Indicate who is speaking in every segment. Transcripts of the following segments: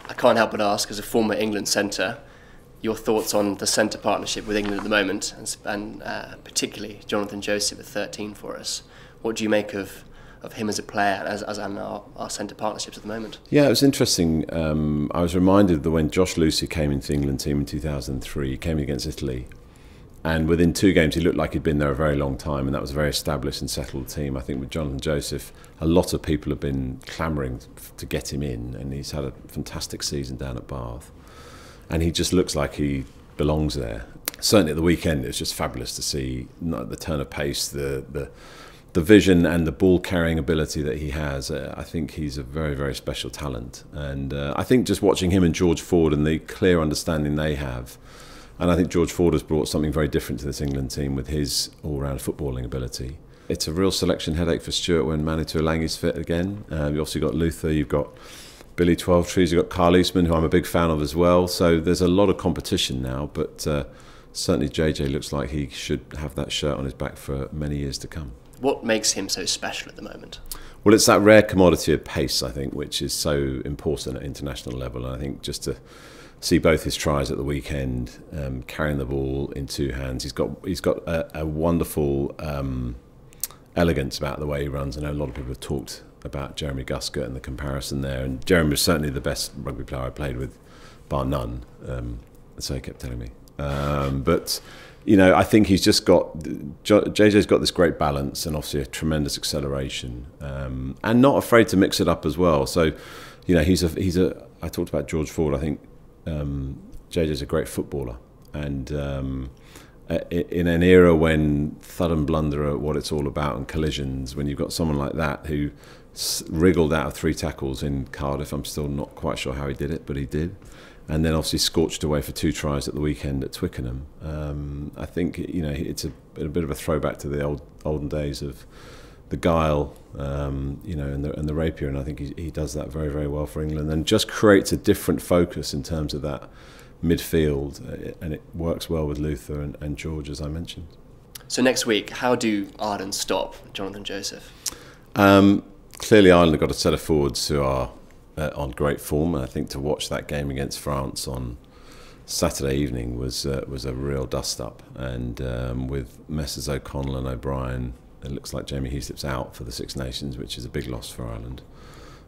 Speaker 1: I can't help but ask, as a former England centre, your thoughts on the centre partnership with England at the moment, and particularly Jonathan Joseph at 13 for us. What do you make of him as a player and our centre partnerships at the moment?
Speaker 2: Yeah, it was interesting. I was reminded that when Josh Lucy came into the England team in 2003, he came against Italy, and within 2 games he looked like he'd been there a very long time, and that was a very established and settled team. I think with Jonathan Joseph, a lot of people have been clamouring to get him in, and he's had a fantastic season down at Bath, and he just looks like he belongs there. Certainly at the weekend, it was just fabulous to see the turn of pace, the vision and the ball carrying ability that he has. I think he's a very, very special talent, and I think just watching him and George Ford and the clear understanding they have, and I think George Ford has brought something very different to this England team with his all-round footballing ability. It's a real selection headache for Stuart when Manu Tuolangi's fit again. You've obviously got Luther, you've got Billy Twelvetrees, you've got Carl Eastman, who I'm a big fan of as well. So there's a lot of competition now, but certainly JJ looks like he should have that shirt on his back for many years to come.
Speaker 1: What makes him so special at the moment?
Speaker 2: Well, it's that rare commodity of pace, I think, which is so important at international level. And I think just to see both his tries at the weekend, carrying the ball in 2 hands, he's got a wonderful elegance about the way he runs. I know a lot of people have talked about Jeremy Guscott and the comparison there, and Jeremy was certainly the best rugby player I played with, bar none. So he kept telling me. But you know, I think he's just got, JJ's got this great balance and obviously a tremendous acceleration, and not afraid to mix it up as well. So, you know, I talked about George Ford. I think JJ's a great footballer, and in an era when thud and blunder are what it's all about, and collisions, when you've got someone like that who wriggled out of 3 tackles in Cardiff, I'm still not quite sure how he did it, but he did. And then obviously scorched away for 2 tries at the weekend at Twickenham. I think, you know, it's a bit of a throwback to the olden days of the guile, you know, and the rapier. And I think he does that very, very well for England, and just creates a different focus in terms of that midfield. And it works well with Luther and George, as I mentioned.
Speaker 1: So next week, how do Ireland stop Jonathan Joseph?
Speaker 2: Clearly, Ireland have got a set of forwards who are on great form, and I think to watch that game against France on Saturday evening was a real dust-up. And with Messrs O'Connell and O'Brien, it looks like Jamie Heaslip's out for the Six Nations, which is a big loss for Ireland.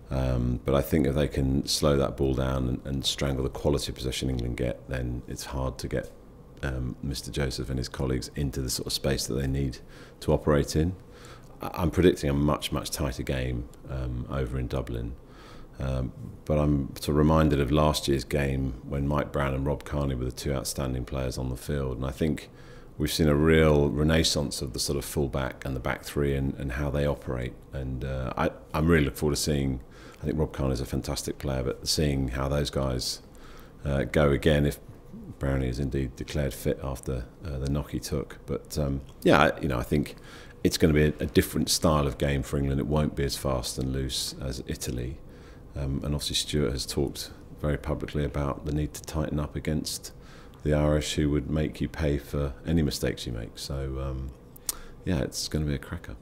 Speaker 2: But I think if they can slow that ball down and strangle the quality of possession England get, then it's hard to get Mr Joseph and his colleagues into the sort of space that they need to operate in. I'm predicting a much, much tighter game over in Dublin. But I'm sort of reminded of last year's game when Mike Brown and Rob Kearney were the 2 outstanding players on the field, and I think we've seen a real renaissance of the sort of full-back and the back 3 and how they operate. And I'm really looking forward to seeing. I think Rob Kearney's a fantastic player, but seeing how those guys go again if Brownie is indeed declared fit after the knock he took. But yeah, you know, I think it's going to be a different style of game for England. It won't be as fast and loose as Italy. And obviously Stuart has talked very publicly about the need to tighten up against the Irish, who would make you pay for any mistakes you make. So yeah, it's going to be a cracker.